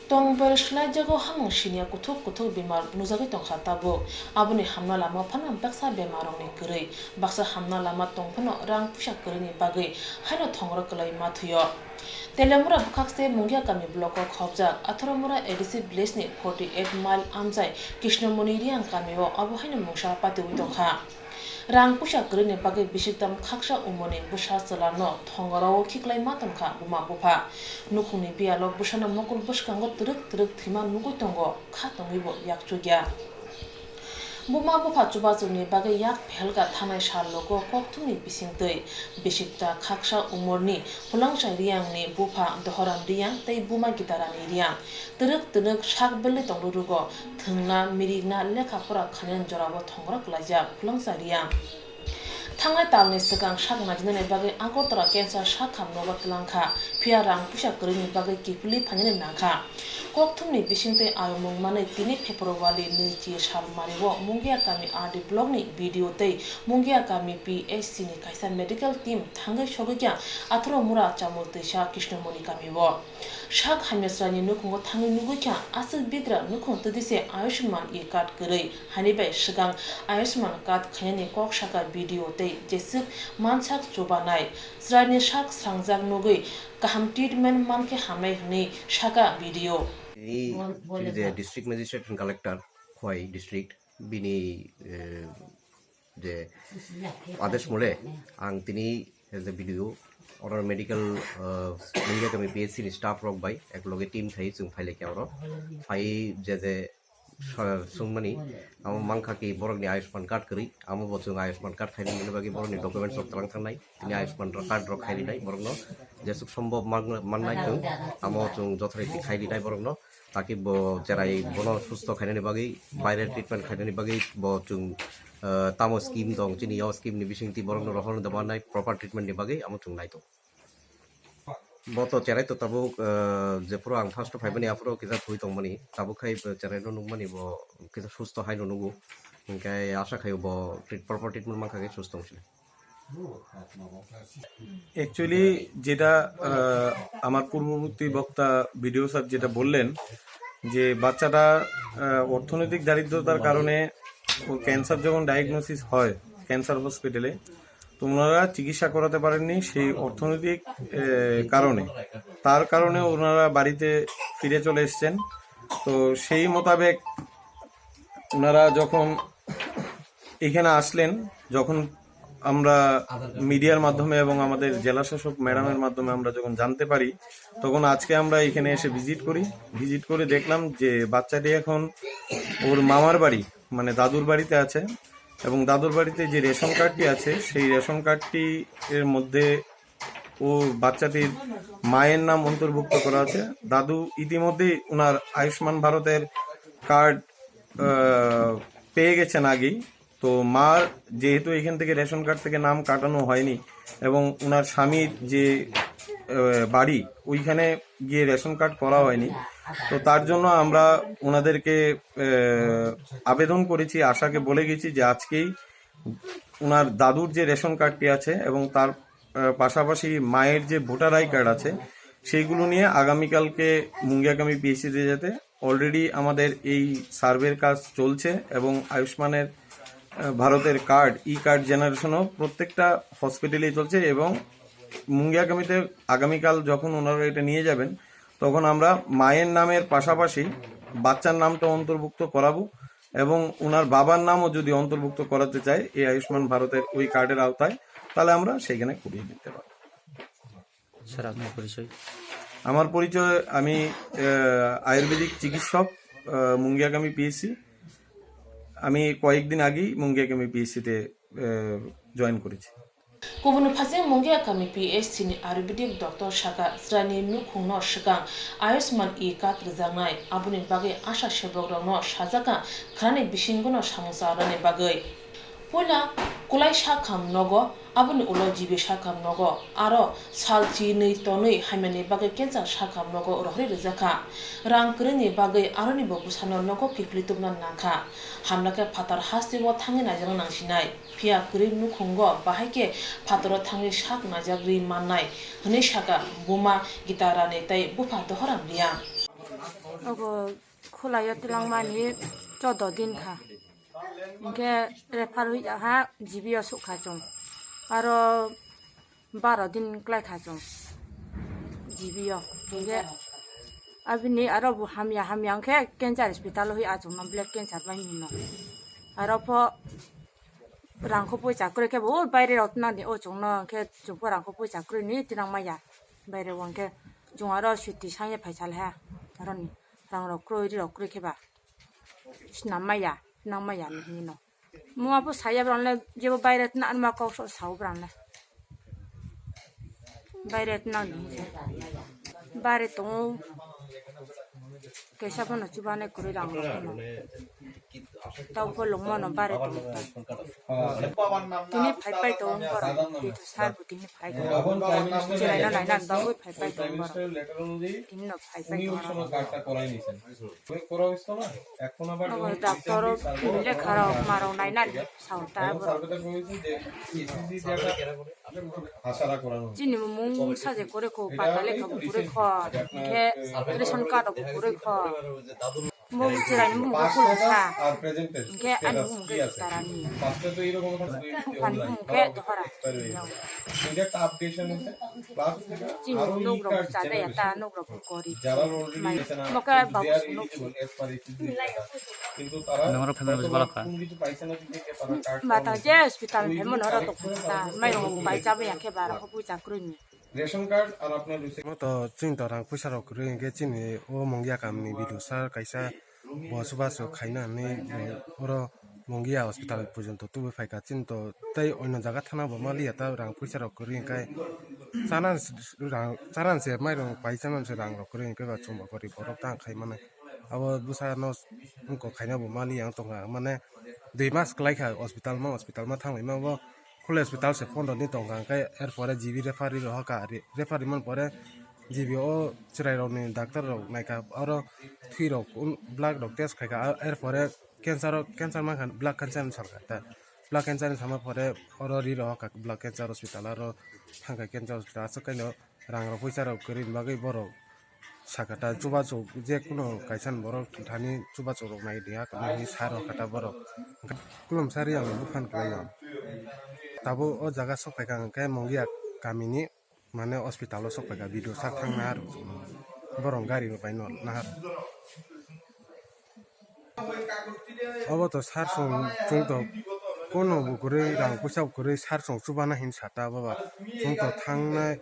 tongber shlai jago hamung shinia kuthuk bimar nuzagi tongkha tabo abuni hamna lama phana baksa bemarong ni gurei baksa hamna lama tongphano rang pusha kurini bagai haino thongra kalai mathuyo telemura bukhakste Mangia kami bloko khobjak athoramura edisi village ni 48 mile amjai Krishnamoni Reang kamio abu haino mungsha pati uitongkha rang pusha kurini bagai bisiktam khaksa umoni busha chalano thongrao khiklai matonka buma bupa nukhuni bialo busana mokul buskango truk thima nugu tongo kha tongibo yakchugya buma bupa chubazuni bagai yak phelga thanai shallogo Koktwmni bisingtei bisikta khaksa umorni Kullangsa Reangni bupa dohoram Reang tei buma gitarani Reang truk sakbelli tongrugo thungna mirigna lekha pora khanen jorabo thongra klaja Kullangsa Reang Tangai talni segang sak najnane bagai Agartala cancer Sakham Nogotlangkha pia rang pusha kurini bagai kipli phanine nakha Koktwmni bisingte Awaimung mane 3 February niji sal maribo Mangia kami RD blog ni BDO tei Mangia kami PHCni kaisa medical team thangai sogya athro mura chamul teisa Krishnamoni kami bo sak hamesrani nukungo thangai nugukya asal bigra nukung tedise Awaimung e card kurei hanibai segang Awaimung card khayani kok saka BDO tei jesik mansak chobanai srani sak sangjak nugui kaham treatment manke hamai hni saka BDO the district magistrate and collector Khoi district bini the others mole ang tini as the video or medical Mangia kami PHCni staff rock by ekloge team thai chung phile kya ro phai je sungmani am mangkha ki borok ni Ayushman card kari am bo chung Ayushman card khaini mile bagi borok ni documents rok talang thangnai tini Ayushman card rok khaini nai borok no jesuk sombhob mannai chung am chung jothoreti khaini nai borok no ताकि वो जराई बोनो सुस्तो खाने ने बागी बाइरे treatment खाने ने बागी वो चुंग तामो स्कीम तो चिनी यो स्कीम ने बिशिंग ती बोरंग रोहन दबा नाइ प्रॉपर ट्रीटमेंट ने बागी आमो चुंग नाइ तो वो तो चराई तो तबो जेपुरो आं फर्स्ट फाइव ने आफरो किसा थुई तो मनी तबो खाई चराई नो नुमनी वो किसा सुस्तो हाई नो नुगु इनका आशा खाई वो प्रॉपर ट्रीटमेंट मांग खाके सुस्तो होंगे एक्चुअली যেটা আমার পূর্ববর্তী বক্তা ভিডিও সাহেব যেটা বললেন যে বাচ্চাটা অর্থনৈতিক দারিদ্রতার কারণে ক্যান্সার যখন ডায়াগনোসিস হয় ক্যান্সার হসপিটালে তো ওনারা চিকিৎসা করাতে পারেননি সেই অর্থনৈতিক কারণে তার কারণে ওনারা বাড়িতে ফিরে চলে এসেছেন তো সেই মোতাবেক ওনারা যখন এখানে আসলেন যখন আমরা মিডিয়ার মাধ্যমে এবং আমাদের জেলা শাসক ম্যাডামের মাধ্যমে আমরা যখন জানতে পারি তখন আজকে আমরা এখানে এসে ভিজিট করে দেখলাম যে বাচ্চাটি এখন ওর মামার বাড়ি মানে দাদুর বাড়িতে আছে এবং দাদুর বাড়িতে যে রেশন কার্ডটি আছে সেই রেশন কার্ডটি এর মধ্যে ও বাচ্চাটির মায়ের নাম অন্তর্ভুক্ত করা আছে দাদু ইতিমধ্যেই ওনার আয়ুষ্মান ভারতের কার্ড পেয়ে গেছেন আগেই তো মার যেহেতু এখান থেকে রেশন কার্ড থেকে নাম কাটানো হয়নি এবং ওনার স্বামীর যে বাড়ি ওইখানে গিয়ে রেশন কার্ড করা হয়নি তো তার জন্য আমরা ওনাদেরকে আবেদন করেছি আশাকে বলে গেছি যে আজকেই ওনার দাদুর যে রেশন কার্ডটি আছে এবং তার পাশাপাশি মায়ের যে ভোটার আই কার্ড আছে সেইগুলো নিয়ে আগামীকালকে মুঙ্গিয়াকামী পিএইচসিতে যেতে অলরেডি আমাদের এই সার্ভের কাজ চলছে এবং আয়ুষ্মানের ভারতের কার্ড ই কার্ড জেনারেশনও প্রত্যেকটা হসপিটালেই চলছে এবং মুঙ্গিয়াকামীতে আগামীকাল যখন ওনারা এটা নিয়ে যাবেন তখন আমরা মায়ের নামের পাশাপাশি বাচ্চার নামটা অন্তর্ভুক্ত করাবো এবং ওনার বাবার নামও যদি অন্তর্ভুক্ত করাতে চায় এই আয়ুষ্মান ভারতের ওই কার্ডের আওতায় তাহলে আমরা সেখানে করিয়ে দিতে পারবো। স্যার আপনার পরিচয়? আমার পরিচয় আমি আয়ুর্বেদিক চিকিৎসক মুঙ্গিয়াকামী পিএইচসি আমি কয়েকদিন আগেই মুঙ্গিয়াকামী পিএইচসিতে জয়েন করেছি। Kubunu phase Mangia kami PHCni Ayurvedic doctor shaka srani nukhungno shikang Ayushman e card rizangnai abuni bagai asha sebogrongno sajaka khrani bisingono samungsarani bagai poila kulai Sakham nogo abuni ulo jibi Sakham nogo aro salchi nei tonoi haimani bagai cancer Sakham nogo rohri rizaka rang krini bagai aroni bobusano nogo kiplitubna nakha hamlake phatar hasibo thangi najang nangsinai pia kri nukhungo bahaike phatoro thangi sak najagri mannai hne saka buma gitarani tai bufa dohoram Reang खोलायो तिलांमानि 14 दिन खा इनके refer हुई जाहा GBO सुखा जों आरो 12 दिन क्लाय खा जों जीबीओ इनके अबिनि आरो हामिया के कैंसर हॉस्पिटल हुई आजों ना ब्लड कैंसर बाय मिनो आरो प रांखौ पैसा करे के बहुत बायरे रत्ना नि ओजों ना के जों रांखौ पैसा करे नि तिलांमाया बायरे वंके जों आरो सुति साये फैसाल है आरो नि रां रक्रो के बा सिनामाया नामाया नि न मुआबो साया ब्रानले जेबो बायरे ना मा कौ साउ ब्रानले बायरे ना नि बारे तो कैसा बनो चुबाने करे रां रक्रो ताउ को लोंगमा न बारे तो तिनी फाइपाइ तो बर सार बुतिनी फाइ तो जेराइना नाइना बाबु फाइपाइ तो बर तिनी न फाइपाइ तो কার্ডটা করাই নিছেন ওই করা হইছে না এখন আবার ডাক্তার মিলে খারাপ মারো নাইনা সাউতা সার্ভেটা কইছে যে ইসিজি ডাটা আশারা করানো 지니 몽 사제 고래 코 바탈레 코 고래 코 게 রেশন কার্ড 고래 코 뭐 지라니 뭐 고래사 আর প্রেজেন্টেজ 게 아니 게 তারানি ফার্স্টে তো এরকম 한 게 더라 এটা একটা আপডেশন হইছে প্লাস 지니 আরো 노그로 자데 야타 노그로 거리 যারা অলরেডি লিসেন 뭐가 바보 কিন্তু তারা 너무 패널 좀 봐라. কোন কিছু পাইছে না দিকে তারা কার্ড 마다 제 হসপিটাল ভেমন হরা তো খুঁজতা মাইরো বাই যাবে ইয়াকে বারা কো বুঝা করিনি রেশন কার্ড আর আপনার রিসিপ্ট তো চিন তো রাং পয়সা রক রে গে চিন ও মঙ্গিয়া কামনি বিদু সার কাইসা বসবাস খাইনা নে ওর মঙ্গিয়া হসপিটাল পর্যন্ত তুবে ফাইকা চিন তো তাই অন্য জায়গা থানা বমালিয়া তা রাং পয়সা রক রে কাই চারান সে মাইরং পাইছানান সে রাং রক রে কে বা চুম করি বরক তা খাই মানে अब बुसा न उनको खाइना बमाली आं तो माने 2 मास क्लाइखा हॉस्पिटल मा थांनाय मा वो खुले हॉस्पिटल से 15 दिन तंगा काय एर परे जीबी रेफारी रह का रेफारी मन परे जीबी ओ चिराय रनि डाक्टर र नायका और थुइ र ब्लड डॉक्टर टेस्ट खाइका एर परे कैंसर मा खान ब्लड कैंसर सरका ता ब्लड कैंसर सामा परे और रि रह का ब्लड कैंसर हॉस्पिटल र थांगा कैंसर हॉस्पिटल सकाइनो रां र पैसा र करि बागै बरो साकाटा चुबाचौ जे कुनो काइसान बरक थानी चुबाचौ रक नाय दिया कानि सारो काटा बरक कुलमसारि आं बुफान क्लायो ताबो ओ जागा सफायका के मंगिया कामिनि माने हॉस्पिटल सफायका भिडियो सा थांना आरो बरं गारि बायनो नाहार अब त सारसं जों त कोनो गुरै रां पैसा गुरै सारसं चुबाना हिन साटा बाबा जों त थांनाय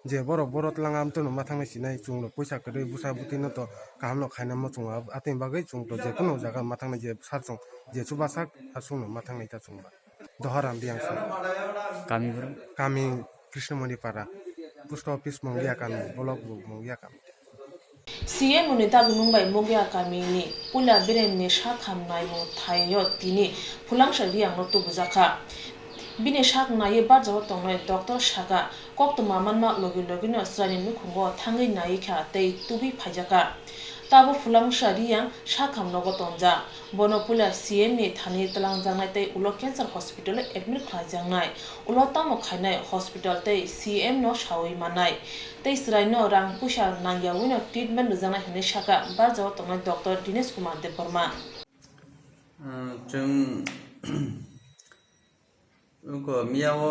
जे बरत लांगाम तो मा थांनाय सिनाय जों पैसा करे बुसा बुतिनो त कामनो खायना म जों आते बागै जों त जे कोनो जागा मा थांनाय जे सारसं जे चुबासाक हासुं मा थांनाय ता जों दहराम बियां कामी कृष्णमणि पारा पोस्ट ऑफिस मंगिया कामी ब्लॉक मंगिया कामी CM unita bunungbai Mangia Kamini pula biremni Sakham naimu thayo tini Kullangsa Reangno NogoTubujakha bini shak naye barjaw tongnoi Dr. Shaka Koktwma manma logi no srani nukhungo thangai nai kha tei tubi phajaka tabo Kullangsa Reang Sakham nogotonja bono pula CM ni thani talang jangnai tei ulo cancer hospital admit khlaijangnai ulo tamo khainai hospital tei CM no sawi manai tei srai no rang pusa Mangia wino treatment rujangnai hine Shaka barjaw tongnoi Dr. Dinesh Kumar Deborma उनको मियाओ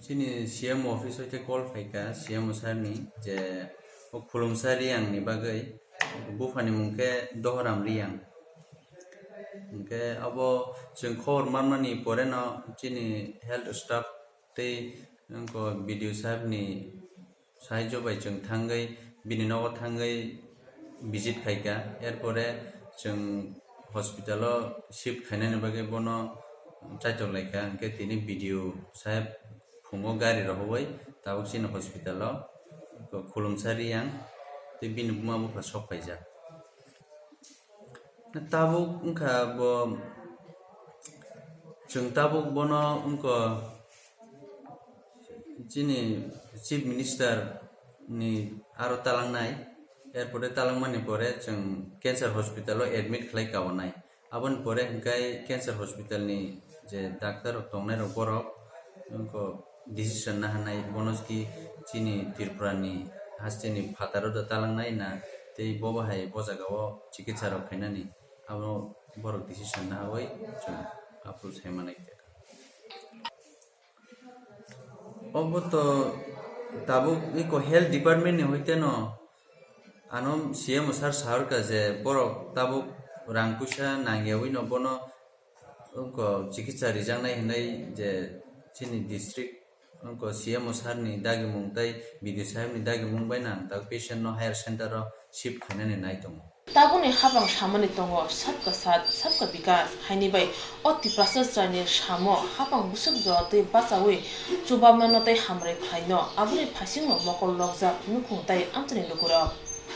चिनी CM office होते call फाइका CM साहबनि जे ओ खुलुमसा रियांगनि बागै बुफानि मुंखे दहराम रियां उनके अब जों खबर मारनानि परे न चिनी हेल्थ स्टाफ ते उनको बीडीओ साहबनि साहाय्य बाय जों थांगै बिनि नगो थांगै विजिट खाइका एर परे जों हॉस्पिटलो शिफ्ट खाइनानि बागै बनो चाचौ लाइका के तिनी बीडीओ साहेब फुङो गारि रहबै ताबुसिन हॉस्पिटल को खुलुमसा रियां ते बिन बुमा बुफा सफाइजा ताबु उनका बो जों ताबु बनो उनको जिनि चीफ मिनिस्टर नि आरो तालांनाय एयरपोर्ट तालांमानि परे जों कैंसर हॉस्पिटल एडमिट खालाय गावनाय आबन परे गाय कैंसर हॉस्पिटल नि जे डाक्टर तंनाय रबरक उनको डिसिजन ना हानाय बनस की चिनी त्रिपुरानि हास्टेनि फादारो द तालांनाय ना tei bo bahai bo jagao chikitsa rok khainani abo borok decision na hawai chung approve saimanai obo to tabuk iko health department ni hoite no anom CM sar sarka je borok tabuk rang puisa nangyawi no bono onko chikitsa rijangnai hinai je chini district onko CM sar ni dagimung tai BDO sahib ni dagimung bai nang tak patient no higher center ro shift khainani nai tongo tabuni habang samani tongo sabka sat sabka bikas haini bai oti process rani samo habang busuk jo te basawi Chubamung no tai hamre phaino abuni phasing no mokol lokja nukhung tai amtani lugura